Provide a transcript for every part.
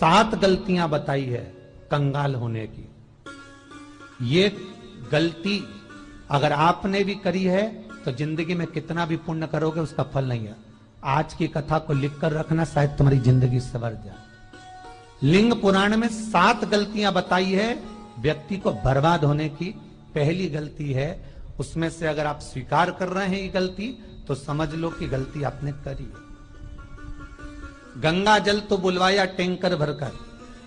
7 गलतियां बताई है कंगाल होने की। ये गलती अगर आपने भी करी है तो जिंदगी में कितना भी पुण्य करोगे उसका फल नहीं है। आज की कथा को लिखकर रखना, शायद तुम्हारी जिंदगी संवर जाए। लिंग पुराण में 7 गलतियां बताई है व्यक्ति को बर्बाद होने की। पहली गलती है, उसमें से अगर आप स्वीकार कर रहे हैं ये गलती तो समझ लो कि गलती आपने करी है। गंगा जल तो बुलवाया टैंकर भरकर,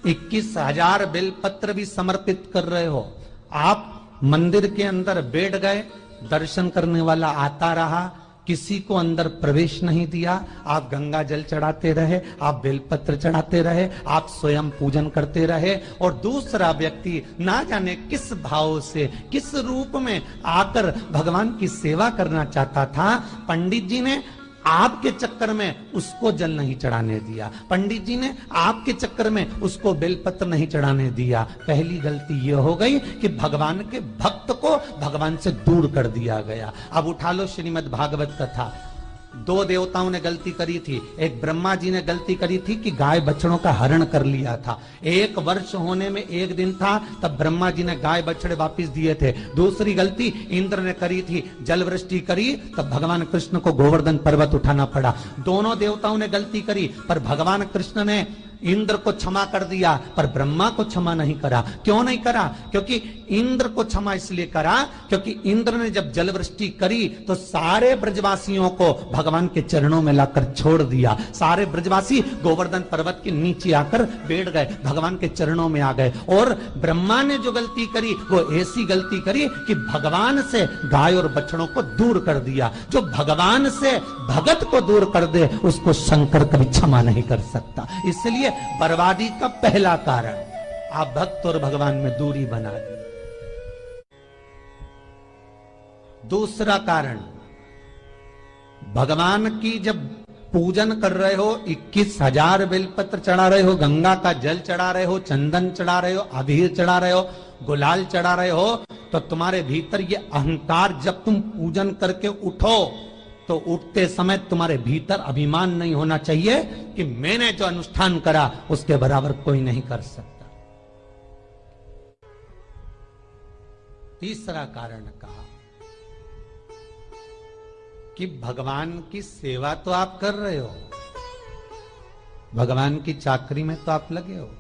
21,000 बेलपत्र भी समर्पित कर रहे हो। आप मंदिर के अंदर बैठ गए, दर्शन करने वाला आता रहा, किसी को अंदर प्रवेश नहीं दिया। आप गंगा जल चढ़ाते रहे, आप बेलपत्र चढ़ाते रहे, आप स्वयं पूजन करते रहे, और दूसरा व्यक्ति ना जाने किस भाव से, किस रूप में आकर भगवान की सेवा करना चाहता था। पंडित जी ने आपके चक्कर में उसको जल नहीं चढ़ाने दिया, पंडित जी ने आपके चक्कर में उसको बेलपत्र नहीं चढ़ाने दिया। पहली गलती यह हो गई कि भगवान के भक्त को भगवान से दूर कर दिया गया। अब उठा लो श्रीमद् भागवत कथा। 2 देवताओं ने गलती करी थी। एक ब्रह्मा जी ने गलती करी थी कि गाय बछड़ों का हरण कर लिया था। 1 वर्ष होने में 1 दिन था तब ब्रह्मा जी ने गाय बछड़े वापस दिए थे। दूसरी गलती इंद्र ने करी थी, जल वृष्टि करी तब भगवान कृष्ण को गोवर्धन पर्वत उठाना पड़ा। दोनों देवताओं ने गलती करी, पर भगवान कृष्ण ने इंद्र को क्षमा कर दिया पर ब्रह्मा को क्षमा नहीं करा। क्यों नहीं करा? क्योंकि इंद्र को क्षमा इसलिए करा क्योंकि इंद्र ने जब जल वृष्टि करी तो सारे ब्रजवासियों को भगवान के चरणों में लाकर छोड़ दिया। सारे ब्रजवासी गोवर्धन पर्वत के नीचे आकर बैठ गए, भगवान के चरणों में आ गए। और ब्रह्मा ने जो गलती करी वो ऐसी गलती करी कि भगवान से गाय और बछड़ों को दूर कर दिया। जो भगवान से भगत को दूर कर दे उसको शंकर कभी क्षमा नहीं कर सकता। इसलिए बर्बादी का पहला कारण आप भक्त और भगवान में दूरी बना दी। दूसरा कारण, भगवान की जब पूजन कर रहे हो, 21,000 बेलपत्र चढ़ा रहे हो, गंगा का जल चढ़ा रहे हो, चंदन चढ़ा रहे हो, अबीर चढ़ा रहे हो, गुलाल चढ़ा रहे हो, तो तुम्हारे भीतर ये अहंकार, जब तुम पूजन करके उठो तो उठते समय तुम्हारे भीतर अभिमान नहीं होना चाहिए कि मैंने जो अनुष्ठान करा उसके बराबर कोई नहीं कर सकता। तीसरा कारण कहा कि भगवान की सेवा तो आप कर रहे हो, भगवान की चाकरी में तो आप लगे हो,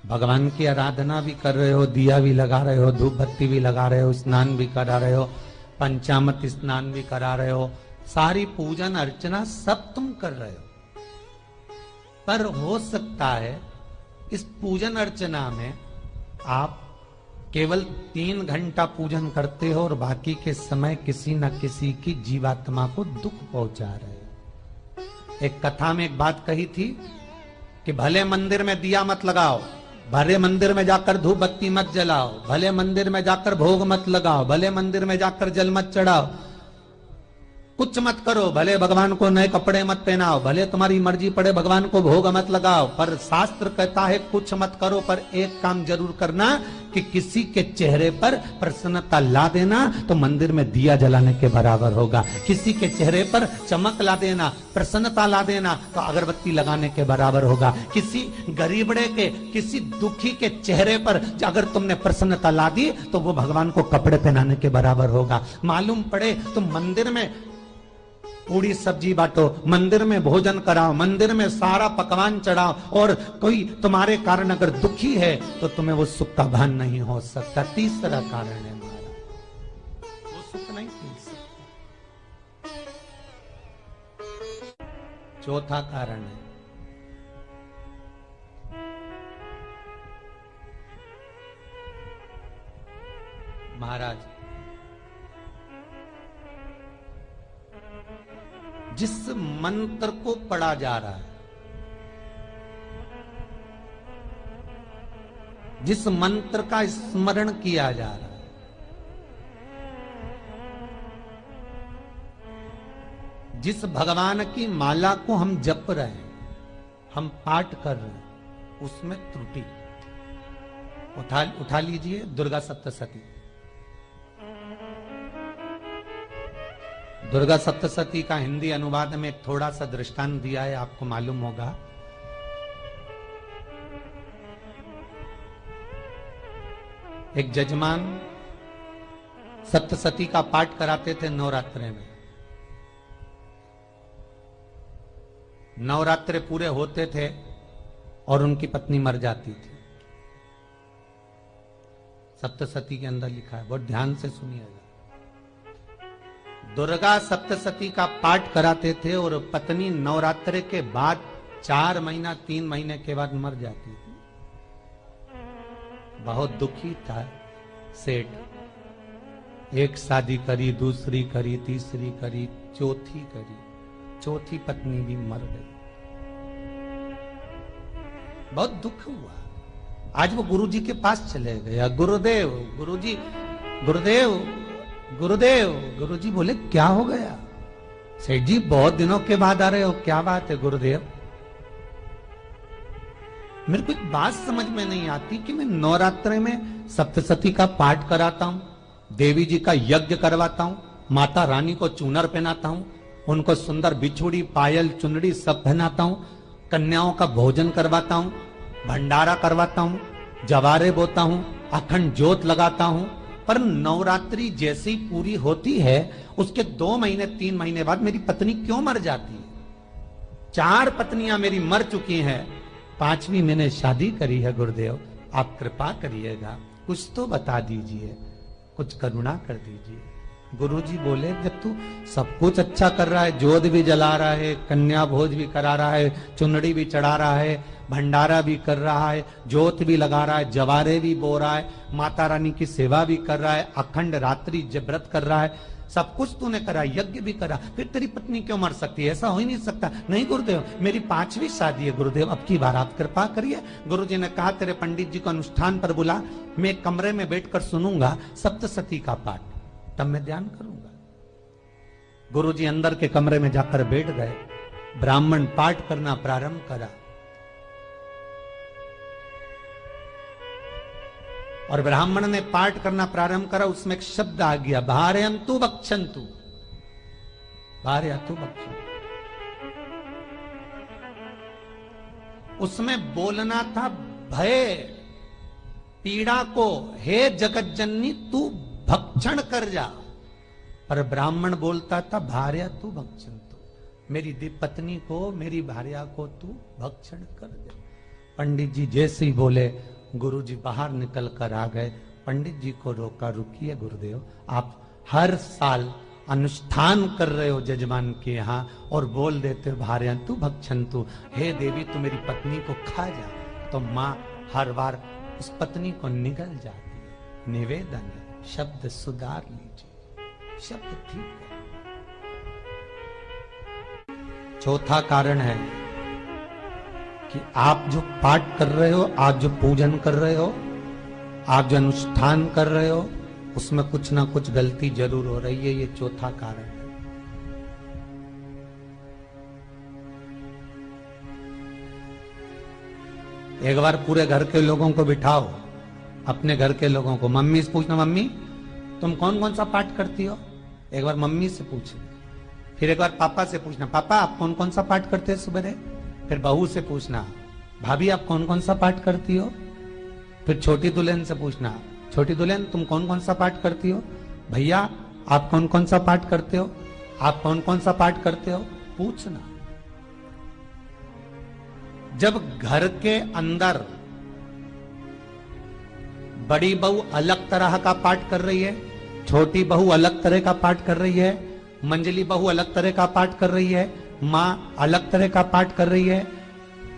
भगवान की आराधना भी कर रहे हो, दिया भी लगा रहे हो, धूप बत्ती भी लगा रहे हो, स्नान भी करा रहे हो, पंचामृत स्नान भी करा रहे हो, सारी पूजन अर्चना सब तुम कर रहे हो। पर हो सकता है इस पूजन अर्चना में आप केवल 3 घंटा पूजन करते हो और बाकी के समय किसी न किसी की जीवात्मा को दुख पहुंचा रहे हो। एक कथा में एक बात कही थी कि भले मंदिर में दिया मत लगाओ, भले मंदिर में जाकर धूप बत्ती मत जलाओ, भले मंदिर में जाकर भोग मत लगाओ, भले मंदिर में जाकर जल मत चढ़ाओ, कुछ मत करो, भले भगवान को नए कपड़े मत पहनाओ, भले तुम्हारी मर्जी पड़े भगवान को भोग मत लगाओ, पर शास्त्र कहता है कुछ मत करो, पर एक काम जरूर करना कि किसी के चेहरे पर प्रसन्नता ला देना तो मंदिर में दिया जलाने के बराबर होगा। किसी के चेहरे पर चमक ला देना, प्रसन्नता ला देना तो अगरबत्ती लगाने के बराबर होगा। किसी गरीबड़े के, किसी दुखी के चेहरे पर अगर तुमने प्रसन्नता ला दी तो वो भगवान को कपड़े पहनाने के बराबर होगा। मालूम पड़े तुम मंदिर में पूरी सब्जी बांटो, मंदिर में भोजन कराओ, मंदिर में सारा पकवान चढ़ाओ, और कोई तुम्हारे कारण अगर दुखी है तो तुम्हें वो सुख का भान नहीं हो सकता। तीसरा कारण है हमारा, वो सुख नहीं पी सकता। चौथा कारण है महाराज, जिस मंत्र को पढ़ा जा रहा है, जिस मंत्र का स्मरण किया जा रहा है, जिस भगवान की माला को हम जप रहे हैं, हम पाठ कर रहे हैं, उसमें त्रुटि। उठा लीजिए दुर्गा सप्तशती। दुर्गा सप्तशती का हिंदी अनुवाद में एक थोड़ा सा दृष्टांत दिया है, आपको मालूम होगा। एक जजमान सप्तशती का पाठ कराते थे नवरात्रे में। नवरात्रे पूरे होते थे और उनकी पत्नी मर जाती थी। सप्तशती के अंदर लिखा है, बहुत ध्यान से सुनिएगा। दुर्गा सप्तशती का पाठ कराते थे और पत्नी नवरात्रे के बाद 4 महीना 3 महीने के बाद मर जाती थी। बहुत दुखी था सेठ। एक शादी करी, दूसरी करी, तीसरी करी, चौथी करी, चौथी पत्नी भी मर गई। बहुत दुख हुआ। आज वो गुरुजी के पास चले गया, गुरुदेव, गुरुजी, गुरुदेव, गुरुदेव। गुरुजी बोले क्या हो गया? सेठ जी बहुत दिनों के बाद आ रहे हो, क्या बात है गुरुदेव? मेरे को एक बात समझ में नहीं आती कि मैं नवरात्रे में सप्तशती का पाठ कराता हूं, देवी जी का यज्ञ करवाता हूं, माता रानी को चूनर पहनाता हूं, उनको सुंदर बिछुड़ी, पायल, चुनरी सब पहनाता हूं, कन्याओं का भोजन करवाता हूं, भंडारा करवाता हूं, जवारे बोता हूं, अखंड ज्योत लगाता हूं, पर नवरात्रि जैसी पूरी होती है उसके 2 महीने 3 महीने बाद मेरी पत्नी क्यों मर जाती है? 4 पत्नियां मेरी मर चुकी हैं, 5वीं मैंने शादी करी है। गुरुदेव आप कृपा करिएगा, कुछ तो बता दीजिए, कुछ करुणा कर दीजिए। गुरुजी बोले जब तू सब कुछ अच्छा कर रहा है, जोत भी जला रहा है, कन्या भोज भी करा रहा है, चुनड़ी भी चढ़ा रहा है, भंडारा भी कर रहा है, जोत भी लगा रहा है, जवारे भी बो रहा है, माता रानी की सेवा भी कर रहा है, अखंड रात्रि व्रत कर रहा है, सब कुछ तूने करा, यज्ञ भी करा, फिर तेरी पत्नी क्यों मर सकती है? ऐसा हो ही नहीं सकता। नहीं गुरुदेव, मेरी 5वीं शादी है गुरुदेव, अब की बार आप कृपा करिए। गुरुजी ने कहा तेरे पंडित जी को अनुष्ठान पर बुला, मैं कमरे में बैठकर सुनूंगा सप्तशती का पाठ, तब मैं ध्यान करूंगा। गुरुजी अंदर के कमरे में जाकर बैठ गए, ब्राह्मण पाठ करना प्रारंभ करा और ब्राह्मण ने पाठ करना प्रारंभ करा। उसमें एक शब्द आ गया, भार्यन्तु भक्षन्तु, भार्यन्तु भक्षन्तु। उसमें बोलना था भय पीड़ा को, हे जगत जननी तू भक्षण कर जा, पर ब्राह्मण बोलता था भार्यन्तु भक्षन्तु, मेरी पत्नी को, मेरी भार्या को तू भक्षण कर दे। पंडित जी जैसे ही बोले गुरुजी बाहर निकल कर आ गए। पंडित जी को रोका, रुकिए गुरुदेव, आप हर साल अनुष्ठान कर रहे हो जजमान के यहाँ और बोल देते हो भार्यन्तु भक्षन्तु, हे देवी तू मेरी पत्नी को खा जा, तो माँ हर बार उस पत्नी को निगल जाती है। निवेदन है, शब्द सुधार लीजिए, शब्द ठीक है। चौथा कारण है कि आप जो पाठ कर रहे हो, आप जो पूजन कर रहे हो, आप जो अनुष्ठान कर रहे हो, उसमें कुछ ना कुछ गलती जरूर हो रही है। ये चौथा कारण है। एक बार पूरे घर के लोगों को बिठाओ, अपने घर के लोगों को, मम्मी से पूछना, मम्मी तुम कौन कौन सा पाठ करती हो? एक बार मम्मी से पूछना। फिर एक बार पापा से पूछना, पापा आप कौन कौन सा पाठ करते हैं सुबह? फिर बहू से पूछना, भाभी आप कौन कौन सा पाठ करती हो? फिर छोटी दुल्हन से पूछना, छोटी दुल्हन तुम कौन कौन सा पाठ करती हो? भैया आप कौन कौन सा पाठ करते हो? आप कौन कौन सा पाठ करते हो? पूछना। जब घर के अंदर बड़ी बहू अलग तरह का पाठ कर रही है, छोटी बहू अलग तरह का पाठ कर रही है, मंजली बहू अलग तरह का पाठ कर रही है, माँ अलग तरह का पाठ कर रही है,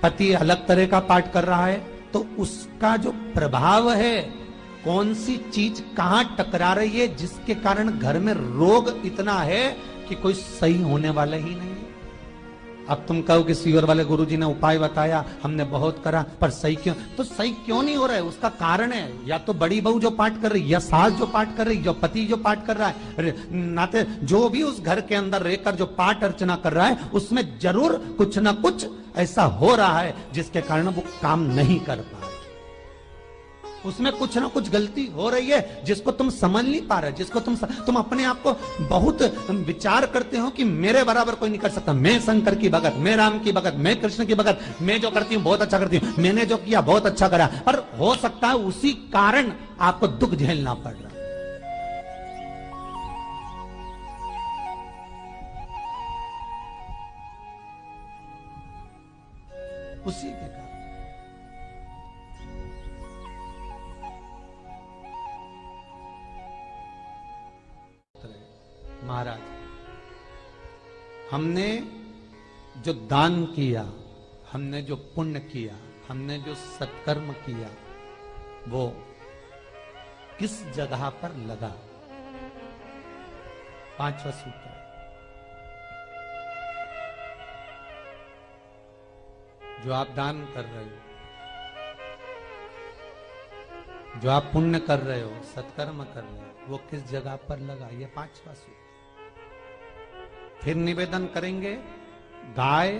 पति अलग तरह का पाठ कर रहा है, तो उसका जो प्रभाव है, कौन सी चीज कहां टकरा रही है, जिसके कारण घर में रोग इतना है कि कोई सही होने वाला ही नहीं है। अब तुम कहो कि सीवर वाले गुरुजी ने उपाय बताया, हमने बहुत करा, पर सही क्यों? तो सही क्यों नहीं हो रहा है? उसका कारण है या तो बड़ी बहू जो पाठ कर रही, या सास जो पाठ कर रही, जो पति जो पाठ कर रहा है, नाते जो भी उस घर के अंदर रहकर जो पाठ अर्चना कर रहा है, उसमें जरूर कुछ ना कुछ ऐसा हो रहा है जिसके कारण वो काम नहीं कर पा रहे। उसमें कुछ ना कुछ गलती हो रही है जिसको तुम समझ नहीं पा रहे, जिसको तुम अपने आप को बहुत विचार करते हो कि मेरे बराबर कोई नहीं कर सकता, मैं शंकर की भगत, मैं राम की भगत, मैं कृष्ण की भगत, मैं जो करती हूँ बहुत अच्छा करती हूँ, मैंने जो किया बहुत अच्छा करा। पर हो सकता है उसी कारण आपको दुख झेलना पड़ रहा, उसी के कारण। महाराज, हमने जो दान किया, हमने जो पुण्य किया, हमने जो सत्कर्म किया, वो किस जगह पर लगा? पांचवा सूत्र, जो आप दान कर रहे हो, जो आप पुण्य कर रहे हो, सत्कर्म कर रहे हो, वो किस जगह पर लगा? ये पांचवा सूत्र। फिर निवेदन करेंगे, गाय,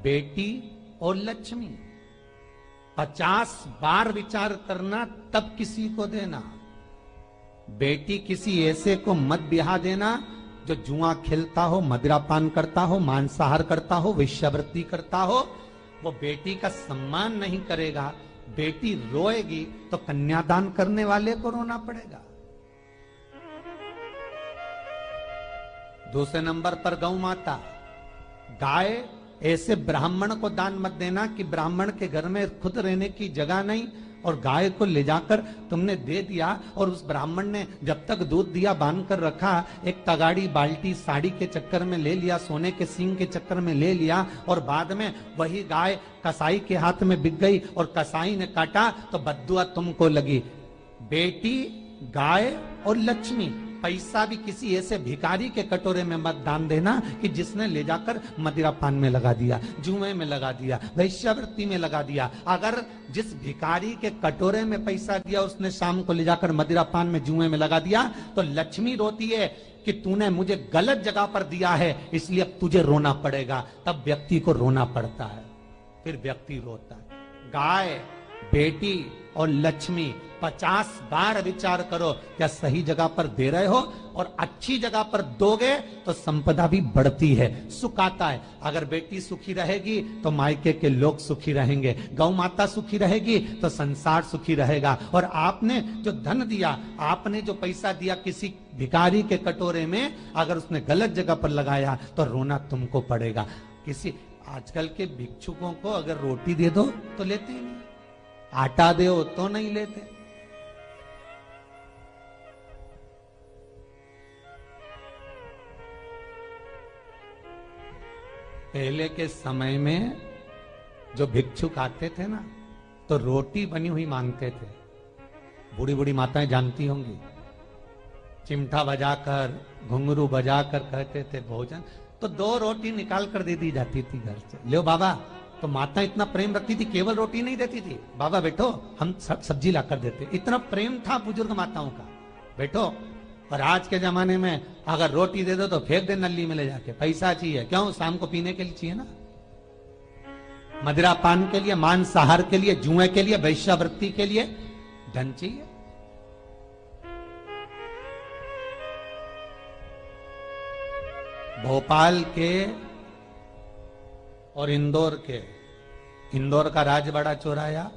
बेटी और लक्ष्मी 50 बार विचार करना, तब किसी को देना। बेटी किसी ऐसे को मत ब्याह देना जो जुआ खेलता हो, मदिरापान करता हो, मांसाहार करता हो, वेश्यावृत्ति करता हो। वो बेटी का सम्मान नहीं करेगा। बेटी रोएगी तो कन्यादान करने वाले को रोना पड़ेगा। दूसरे नंबर पर गौ माता, गाय ऐसे ब्राह्मण को दान मत देना कि ब्राह्मण के घर में खुद रहने की जगह नहीं और गाय को ले जाकर तुमने दे दिया और उस ब्राह्मण ने जब तक दूध दिया बांध कर रखा, एक तगाड़ी बाल्टी साड़ी के चक्कर में ले लिया, सोने के सींग के चक्कर में ले लिया और बाद में वही गाय कसाई के हाथ में बिक गई और कसाई ने काटा तो बद्दुआ तुमको लगी। बेटी, गाय और लक्ष्मी, पैसा भी किसी ऐसे भिखारी के कटोरे में मत दान देना कि जिसने ले जाकर मदिरापान में लगा दिया, जुए में लगा दिया, वैश्यावृत्ति में लगा दिया। अगर जिस भिखारी के कटोरे में पैसा दिया उसने शाम को ले जाकर मदिरापान में, जुए में लगा दिया, तो लक्ष्मी रोती है कि तूने मुझे गलत जगह पर दिया है, इसलिए अब तुझे रोना पड़ेगा। तब व्यक्ति को रोना पड़ता है, फिर व्यक्ति रोता है। गाय, बेटी और लक्ष्मी 50 बार विचार करो, क्या सही जगह पर दे रहे हो? और अच्छी जगह पर दोगे तो संपदा भी बढ़ती है, सुख आता है। अगर बेटी सुखी रहेगी तो मायके के लोग सुखी रहेंगे, गौ माता सुखी रहेगी तो संसार सुखी रहेगा। और आपने जो धन दिया, आपने जो पैसा दिया किसी भिखारी के कटोरे में, अगर उसने गलत जगह पर लगाया तो रोना तुमको पड़ेगा। किसी आजकल के भिक्षुकों को अगर रोटी दे दो तो लेते ही नहीं, आटा दो तो नहीं लेते। पहले के समय में जो भिक्षुक आते थे ना, तो रोटी बनी हुई मांगते थे। बूढ़ी बूढ़ी माताएं जानती होंगी, चिमटा बजाकर, घुंघरू बजाकर कहते थे भोजन, तो 2 रोटी निकाल कर दे दी जाती थी घर से। लो बाबा, तो माता इतना प्रेम रखती थी, केवल रोटी नहीं देती थी, बाबा बैठो हम सब्जी लाकर देते। इतना प्रेम था बुजुर्ग माताओं का, बैठो। और आज के जमाने में अगर रोटी दे दो तो फेंक दे नली में ले जाके, पैसा चाहिए। क्यों? शाम को पीने के लिए चाहिए ना, मदिरा पान के लिए, मांसाहार के लिए, जुए के लिए, वैश्यावृत्ति के लिए धन चाहिए। भोपाल के और इंदौर के, इंदौर का राजवाड़ा चौराया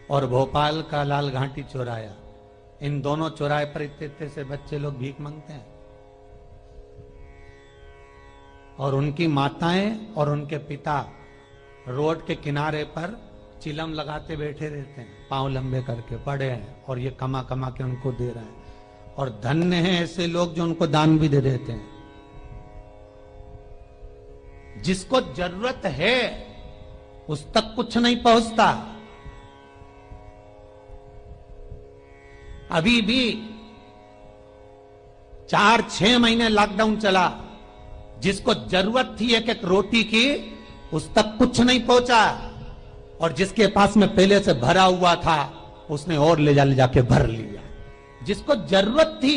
और भोपाल का लाल घाटी चौराया, इन दोनों चौराहे पर इतने से बच्चे लोग भीख मांगते हैं और उनकी माताएं और उनके पिता रोड के किनारे पर चिलम लगाते बैठे रहते हैं, पांव लंबे करके पड़े हैं और ये कमा कमा के उनको दे रहे हैं। और धन्य हैं ऐसे लोग जो उनको दान भी दे देते हैं। जिसको जरूरत है उस तक कुछ नहीं पहुंचता। अभी भी 4-6 महीने लॉकडाउन चला, जिसको जरूरत थी एक रोटी की उस तक कुछ नहीं पहुंचा, और जिसके पास में पहले से भरा हुआ था उसने और ले जाके भर लिया। जिसको जरूरत थी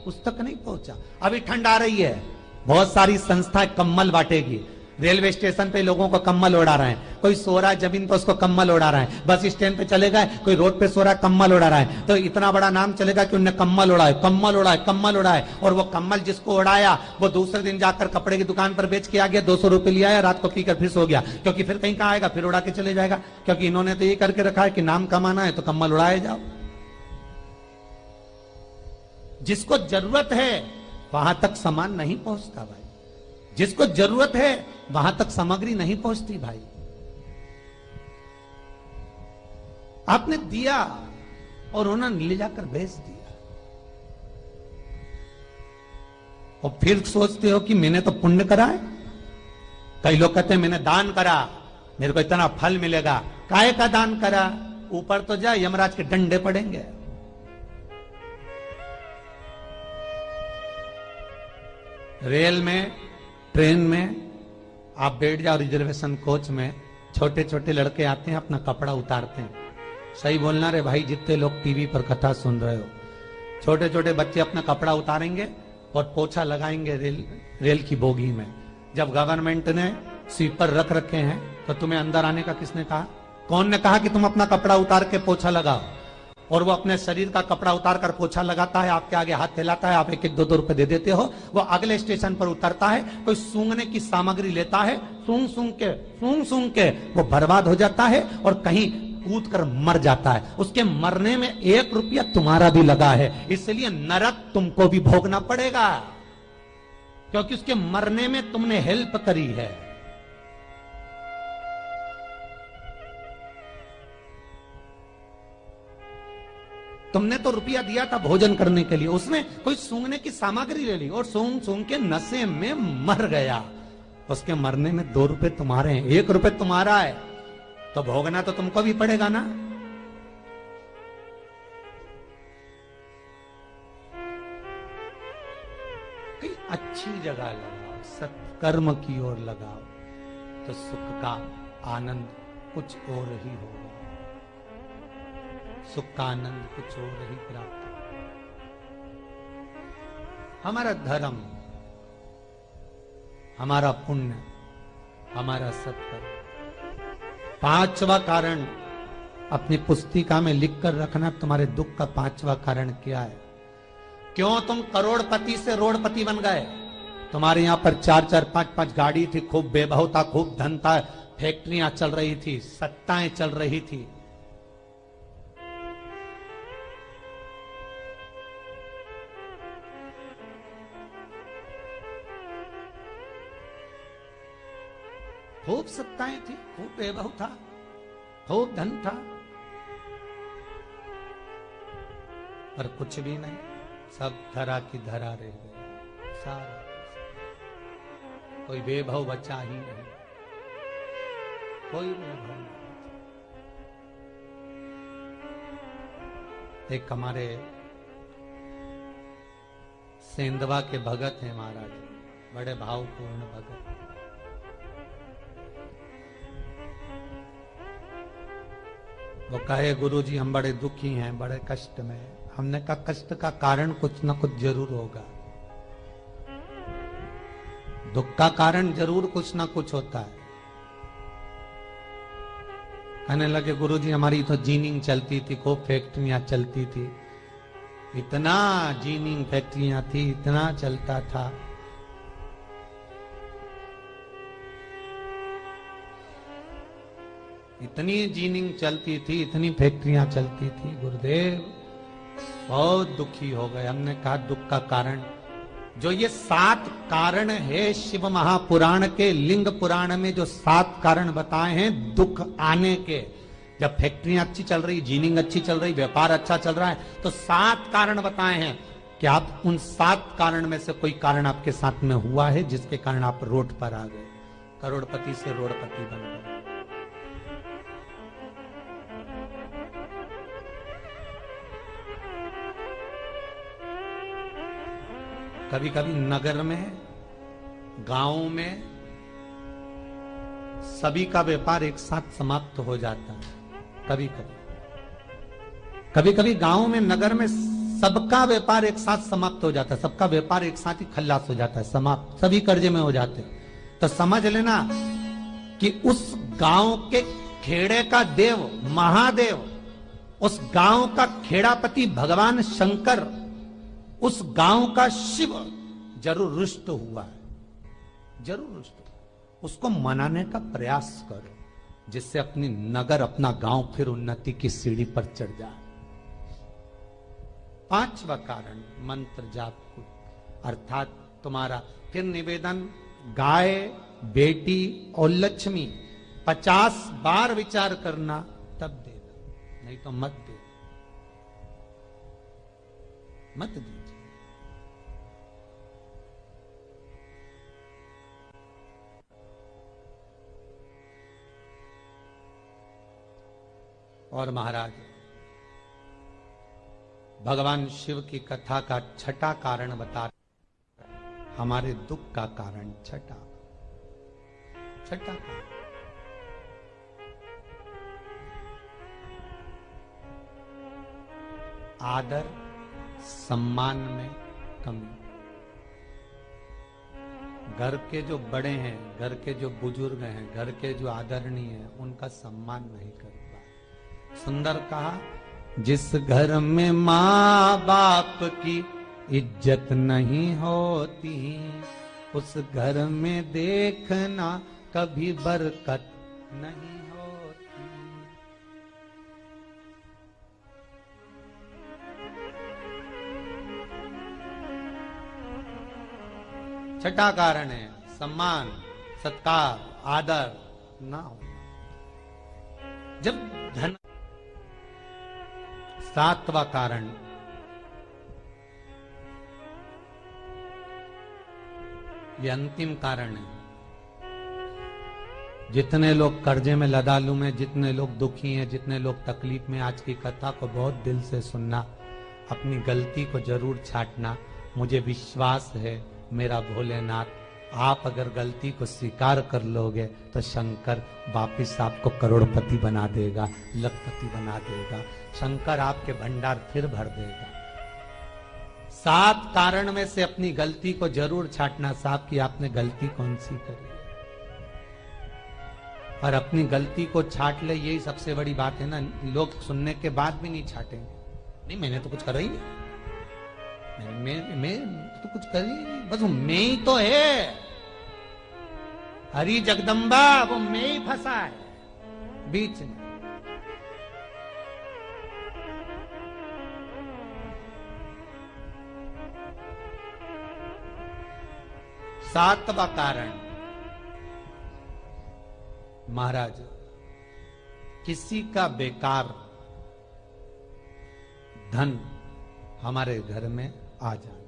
उस तक नहीं पहुंचा। अभी ठंड आ रही है, बहुत सारी संस्थाएं कंबल बांटेगी, रेलवे स्टेशन पे लोगों को कम्बल उड़ा रहे हैं, कोई सो रहा है जमीन पर उसको कम्बल उड़ा रहे हैं, बस स्टैंड पे चले गए कोई रोड पे सो रहा है कम्बल उड़ा रहा है, तो इतना बड़ा नाम चलेगा कि उनने कम्बल उड़ाए, कम्बल उड़ाए, कम्बल उड़ाए। और वो कम्बल जिसको उड़ाया वो दूसरे दिन जाकर कपड़े की दुकान पर बेच के आ गया, 200 रुपए लिया है, रात को पीकर फिर सो गया, क्योंकि फिर कहीं कहाँ आएगा, फिर उड़ा के चले जाएगा, क्योंकि इन्होंने तो ये करके रखा है कि नाम कमाना है तो कम्बल उड़ाए जाओ। जिसको जरूरत है वहां तक सामान नहीं पहुंचता भाई, जिसको जरूरत है वहां तक सामग्री नहीं पहुंचती भाई। आपने दिया और उन्होंने ले जाकर बेच दिया, और फिर सोचते हो कि मैंने तो पुण्य करा है। कई लोग कहते हैं मैंने दान करा, मेरे को इतना फल मिलेगा। काहे का दान करा? ऊपर तो जा, यमराज के डंडे पड़ेंगे। रेल में, ट्रेन में आप बैठ जाओ, रिजर्वेशन कोच में छोटे छोटे लड़के आते हैं, अपना कपड़ा उतारते हैं। सही बोलना रे भाई, जितने लोग टीवी पर कथा सुन रहे हो, छोटे छोटे बच्चे अपना कपड़ा उतारेंगे और पोछा लगाएंगे रेल की बोगी में। जब गवर्नमेंट ने स्वीपर रख रखे हैं तो तुम्हें अंदर आने का किसने कहा? कौन ने कहा कि तुम अपना कपड़ा उतार के पोछा लगाओ? और वो अपने शरीर का कपड़ा उतार कर पोछा लगाता है, आपके आगे हाथ फैलाता है, आप एक एक 2-2 रुपए दे देते हो। वो अगले स्टेशन पर उतरता है, कोई सूंघने की सामग्री लेता है, सूंघ सूंघ के वो बर्बाद हो जाता है और कहीं कूद कर मर जाता है। उसके मरने में 1 रुपया तुम्हारा भी लगा है, इसलिए नरक तुमको भी भोगना पड़ेगा, क्योंकि उसके मरने में तुमने हेल्प करी है। तुमने तो रुपया दिया था भोजन करने के लिए, उसने कोई सूंघने की सामग्री ले ली और सूंघ सूंघ के नशे में मर गया। उसके मरने में 2 रुपए तुम्हारे हैं, 1 रुपए तुम्हारा है, तो भोगना तो तुमको भी पड़ेगा ना। कहीं अच्छी जगह लगाओ, सत्कर्म की ओर लगाओ, तो सुख का आनंद कुछ और ही होगा, सुख का आनंद कुछ और ही प्राप्त होगा। हमारा धर्म, हमारा पुण्य, हमारा सत्कर्म। 5वां कारण अपनी पुस्तिका में लिखकर रखना, तुम्हारे दुख का 5वां कारण क्या है? क्यों तुम करोड़पति से रोड़पति बन गए? तुम्हारे यहां पर 4-4, 5-5 गाड़ी थी, खूब वैभव था, खूब धन था, फैक्ट्रियां चल रही थी, सत्ताएं चल रही थी। खूब सत्ताएं थी, खूब वैभव था, खूब धन था, पर कुछ भी नहीं, सब धरा की धरा रह गए। सारा कोई वैभव बचा ही नहीं, कोई वैभव नहीं। एक हमारे सेंधवा के भगत हैं महाराज, बड़े भावपूर्ण भगत। वो कहे गुरुजी हम बड़े दुखी हैं, बड़े कष्ट में। हमने कहा कष्ट का कारण कुछ ना कुछ जरूर होगा, दुख का कारण जरूर कुछ ना कुछ होता है। कहने लगे गुरुजी हमारी तो जीनिंग चलती थी, खूब फैक्ट्रियां चलती थी, इतना जीनिंग फैक्ट्रियां थी, इतना चलता था। इतनी जीनिंग चलती थी, इतनी फैक्ट्रियां चलती थी, गुरुदेव बहुत दुखी हो गए। हमने कहा दुख का कारण, जो ये 7 कारण है शिव महापुराण के, लिंग पुराण में जो 7 कारण बताए हैं दुख आने के, जब फैक्ट्रियां अच्छी चल रही, जीनिंग अच्छी चल रही, व्यापार अच्छा चल रहा है, तो 7 कारण बताए हैं कि आप उन 7 कारण में से कोई कारण आपके साथ में हुआ है जिसके कारण आप रोड पर आ गए, करोड़पति से रोड़पति बन गए। कभी कभी नगर में, गांव में सभी का व्यापार एक साथ समाप्त हो जाता है। कभी कभी गांव में, नगर में सबका व्यापार एक साथ समाप्त हो जाता है, सबका व्यापार एक साथ ही खल्लास हो जाता है, समाप्त, सभी कर्जे में हो जाते हैं। तो समझ लेना कि उस गांव के खेड़े का देव महादेव, उस गांव का खेड़ापति भगवान शंकर, उस गांव का शिव जरूर रुष्ट हुआ है, जरूर रुष्ट। उसको मनाने का प्रयास करो जिससे अपनी नगर, अपना गांव फिर उन्नति की सीढ़ी पर चढ़ जाए। पांचवा कारण मंत्र जाप को, अर्थात तुम्हारा फिर निवेदन, गाय, बेटी और लक्ष्मी 50 बार विचार करना तब देना, नहीं तो मत दे, मत दीजिए। और महाराज भगवान शिव की कथा का छठा कारण बता, हमारे दुख का कारण छठा कारण, आदर सम्मान में कमी। घर के जो बड़े हैं, घर के जो बुजुर्ग हैं, घर के जो आदरणीय हैं, उनका सम्मान नहीं कर पाए। सुंदर कहा, जिस घर में माँ बाप की इज्जत नहीं होती, उस घर में देखना कभी बरकत नहीं होती। छठा कारण है सम्मान, सत्कार, आदर ना हो। जब धन, सातवां कारण ये अंतिम कारण है। जितने लोग कर्जे में, लदालू में, जितने लोग दुखी हैं, जितने लोग तकलीफ में, आज की कथा को बहुत दिल से सुनना, अपनी गलती को जरूर छांटना। मुझे विश्वास है मेरा भोलेनाथ, आप अगर गलती को स्वीकार कर लोगे तो शंकर वापिस आपको करोड़पति बना देगा, लखपति बना देगा। शंकर आपके भंडार फिर भर देगा। 7 कारण में से अपनी गलती को जरूर छांटना। साहब की आपने गलती कौन सी करी, और अपनी गलती को छांट ले, यही सबसे बड़ी बात है ना। लोग सुनने के बाद भी नहीं छाटेंगे, नहीं मैंने तो कुछ करा ही नहीं, मैं तो कुछ कर ही नहीं, बस मैं ही तो है, हरी जगदम्बा वो मैं ही फंसा है बीच में। सातवां कारण महाराज, किसी का बेकार धन हमारे घर में आ जाए।